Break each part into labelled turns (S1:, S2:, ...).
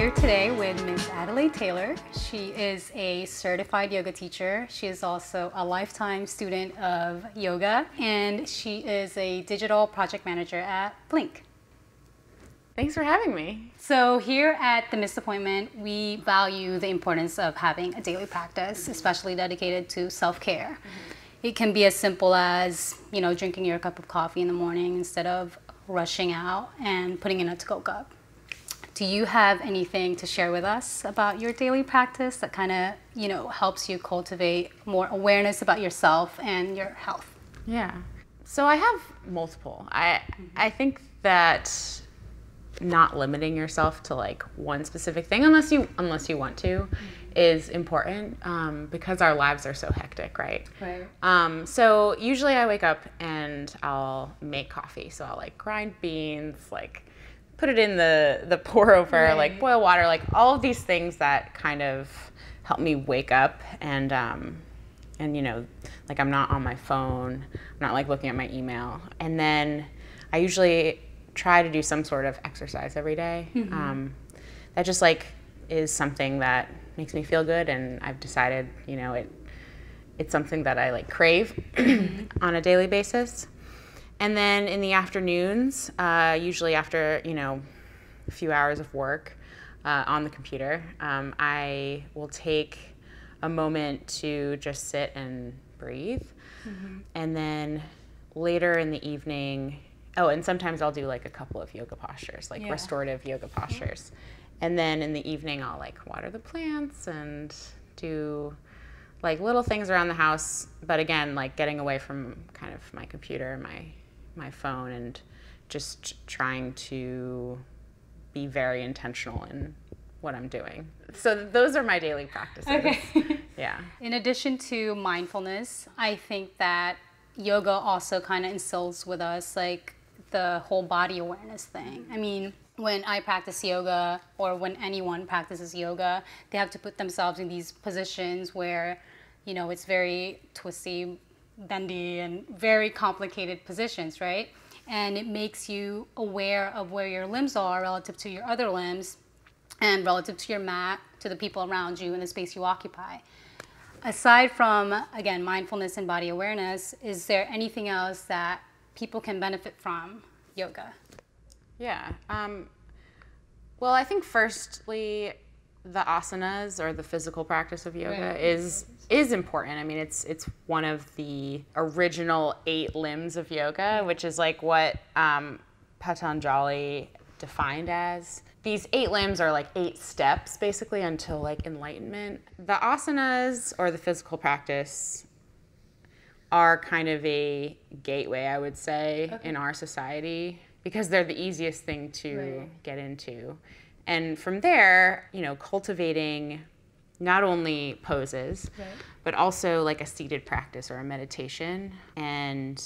S1: here today with Ms. Adelaide Taylor. She is a certified yoga teacher. She is also a lifetime student of yoga, and she is a digital project manager at Blink.
S2: Thanks for having me.
S1: So here at the Missed Appointment, we value the importance of having a daily practice, especially dedicated to self-care. It can be as simple as, drinking your cup of coffee in the morning instead of rushing out and putting in a to-go cup. Do you have anything to share with us about your daily practice that kind of, helps you cultivate more awareness about yourself and your health?
S2: Yeah. So I have multiple. I think that not limiting yourself to like one specific thing, unless you want to, is important because our lives are so hectic, right?
S1: Right.
S2: So usually I wake up and I'll make coffee. So I'll like grind beans, like put it in the pour over,
S1: Right.
S2: like boil water, like all of these things that kind of help me wake up and like I'm not on my phone, I'm not like looking at my email. And then I usually try to do some sort of exercise every day. That just like is something that makes me feel good, and I've decided, it's something that I like crave on a daily basis. And then in the afternoons, usually after, a few hours of work on the computer, I will take a moment to just sit and breathe. And then later in the evening, and sometimes I'll do like a couple of yoga postures, like restorative yoga postures. And then in the evening, I'll like water the plants and do like little things around the house. But again, like getting away from kind of my computer and my phone, and just trying to be very intentional in what I'm doing. So those are my daily practices.
S1: Okay.
S2: Yeah.
S1: In addition to mindfulness, I think that yoga also kind of instills with us like the whole body awareness thing. I mean, when I practice yoga, or when anyone practices yoga, they have to put themselves in these positions where, it's very twisty, bendy, and very complicated positions, right? And it makes you aware of where your limbs are relative to your other limbs and relative to your mat, to the people around you and the space you occupy. Aside from, again, mindfulness and body awareness, is there anything else that people can benefit from yoga?
S2: Yeah. Well, I think firstly, the asanas, or the physical practice of yoga, is important. I mean, it's one of the original 8 limbs of yoga, which is like what Patanjali defined as. These 8 limbs are like 8 steps, basically, until like enlightenment. The asanas, or the physical practice, are kind of a gateway, I would say, in our society, because they're the easiest thing to get into. And from there, cultivating not only poses, but also like a seated practice or a meditation, and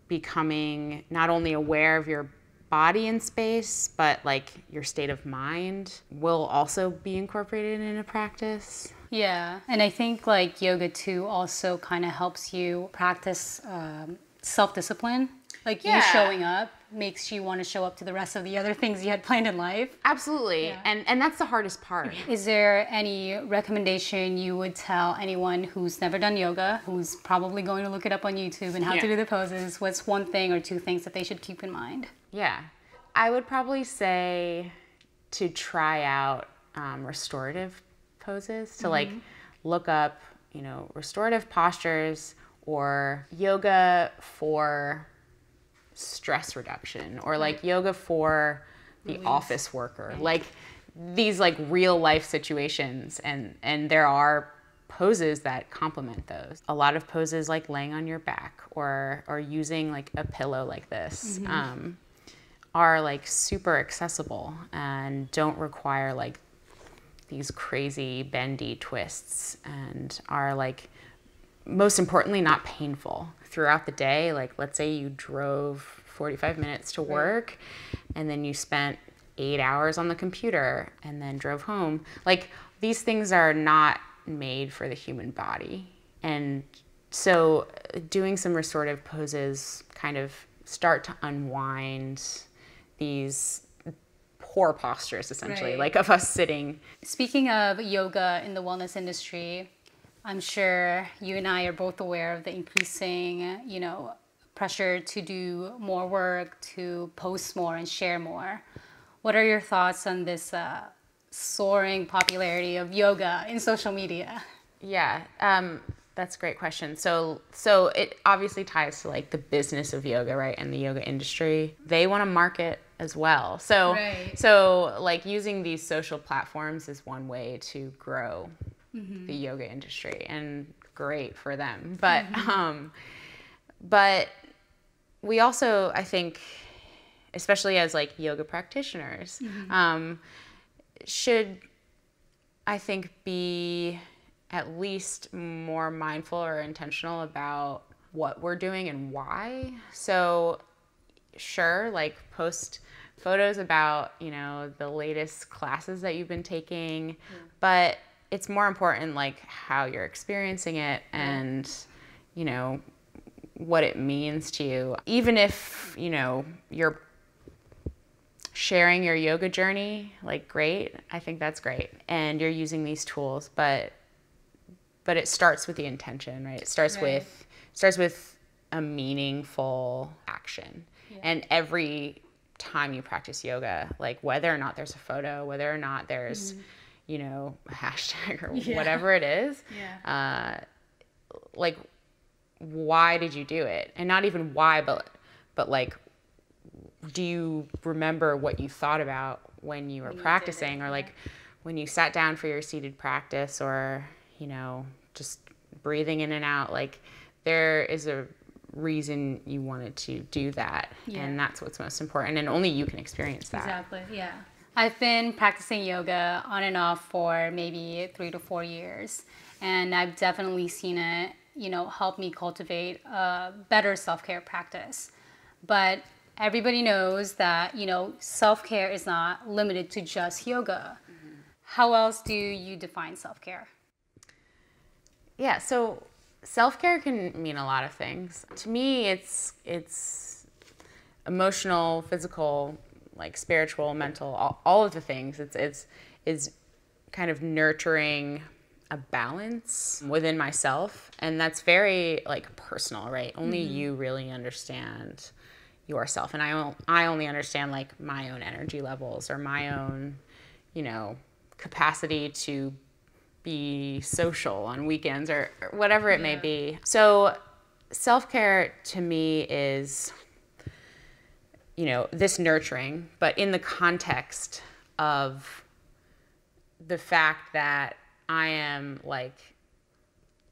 S2: becoming not only aware of your body in space, but like your state of mind will also be incorporated in a practice.
S1: Yeah, and I think like yoga too also kind of helps you practice self-discipline. Like you showing up makes you want to show up to the rest of the other things you had planned in life.
S2: Absolutely, and that's the hardest part.
S1: Is there any recommendation you would tell anyone who's never done yoga, who's probably going to look it up on YouTube and how to do the poses? What's one thing or 2 things that they should keep in mind?
S2: Yeah, I would probably say to try out restorative poses, to like look up, restorative postures, or yoga for stress reduction, or like yoga for the office worker, like these like real life situations, and there are poses that complement those. A lot of poses like laying on your back, or using like a pillow like this, are like super accessible and don't require like these crazy bendy twists, and are like, most importantly, not painful throughout the day. Like, let's say you drove 45 minutes to work, and then you spent 8 hours on the computer and then drove home. Like, these things are not made for the human body. And so doing some restorative poses kind of start to unwind these core postures, essentially,
S1: Right.
S2: like of us sitting.
S1: Speaking of yoga in the wellness industry, I'm sure you and I are both aware of the increasing, pressure to do more work, to post more and share more. What are your thoughts on this soaring popularity of yoga in social media?
S2: Yeah, that's a great question. So it obviously ties to like the business of yoga, right? And the yoga industry. They want to market as well. So
S1: Right.
S2: so like using these social platforms is one way to grow the yoga industry, and great for them. But we also, I think, especially as like yoga practitioners, should, I think, be at least more mindful or intentional about what we're doing and why. So sure, like post photos about, the latest classes that you've been taking, but it's more important like how you're experiencing it and, what it means to you. Even if, you're sharing your yoga journey, like great, I think that's great. And you're using these tools, but it starts with the intention, right? It starts with a meaningful action. Yeah. And every time you practice yoga, like whether or not there's a photo, whether or not there's, a hashtag or whatever it is, like why did you do it? And not even why, but like, do you remember what you thought about when you were practicing, or like when you sat down for your seated practice, or just breathing in and out? Like there is a reason you wanted to do that, and that's what's most important, and only you can experience that.
S1: Exactly. Yeah, I've been practicing yoga on and off for maybe 3 to 4 years, and I've definitely seen it help me cultivate a better self-care practice. But everybody knows that self-care is not limited to just yoga. How else do you define self-care?
S2: Yeah, so self-care can mean a lot of things. To me, it's emotional, physical, like spiritual, mental, all of the things. It's kind of nurturing a balance within myself, and that's very like personal, right? Only you really understand yourself, and I only understand like my own energy levels, or my own capacity to be social on weekends, or whatever it may be. So self-care to me is this nurturing, but in the context of the fact that I am like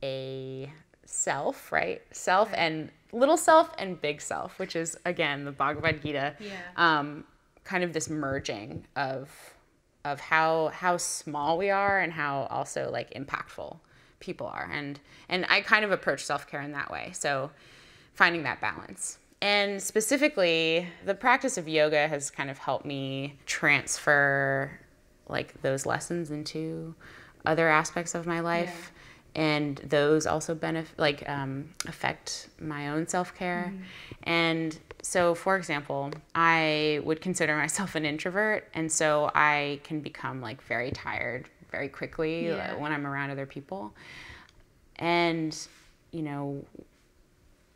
S2: a self, right? Self, and little self and big self, which is again the Bhagavad Gita. Kind of this merging of how small we are and how also like impactful people are, and I kind of approach self-care in that way. So finding that balance. And specifically, the practice of yoga has kind of helped me transfer like those lessons into other aspects of my life, and those also affect my own self-care. And so, for example, I would consider myself an introvert, and so I can become like very tired very quickly when I'm around other people. And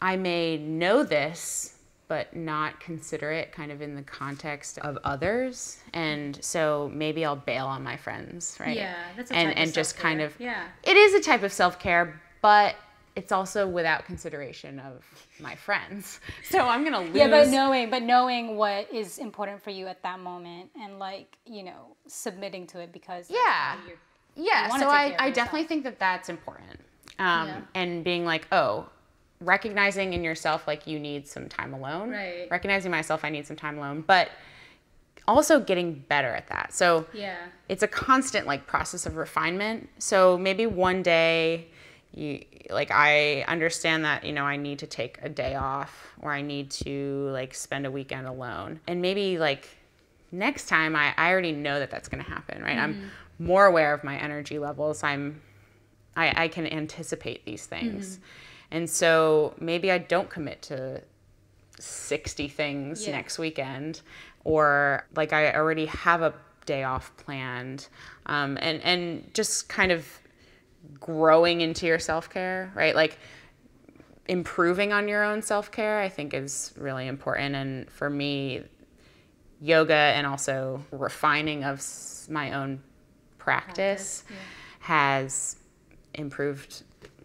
S2: I may know this, but not consider it kind of in the context of others. And so maybe I'll bail on my friends, right?
S1: Yeah, that's a type
S2: and
S1: of
S2: just
S1: self-care.
S2: kind of,
S1: yeah.
S2: It is a type of self-care, but it's also without consideration of my friends. So I'm going to lose.
S1: Yeah, but knowing what is important for you at that moment, and like, submitting to it because
S2: so I definitely think that that's important. And being like, recognizing in yourself like you need some time alone.
S1: Right.
S2: Recognizing myself, I need some time alone, but also getting better at that. So it's a constant like process of refinement. So maybe one day I understand that, I need to take a day off, or I need to like spend a weekend alone. And maybe like next time I already know that that's going to happen, right? I'm more aware of my energy levels. I can anticipate these things. And so maybe I don't commit to 60 things next weekend. or like I already have a day off planned, and just kind of growing into your self-care, right? Like improving on your own self-care, I think is really important. And for me, yoga and also refining of my own practice has improved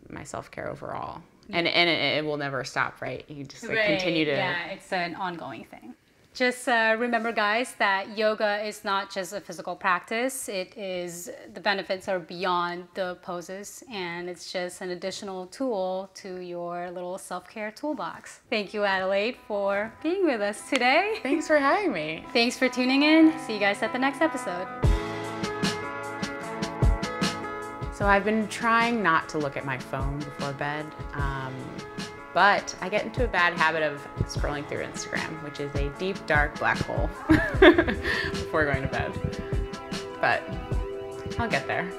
S2: my self-care overall. And it will never stop, right? You just like continue to...
S1: Yeah, it's an ongoing thing. Just remember, guys, that yoga is not just a physical practice. The benefits are beyond the poses, and it's just an additional tool to your little self-care toolbox. Thank you, Adelaide, for being with us today.
S2: Thanks for having me.
S1: Thanks for tuning in. See you guys at the next episode.
S2: So I've been trying not to look at my phone before bed. But I get into a bad habit of scrolling through Instagram, which is a deep, dark black hole before going to bed. But I'll get there.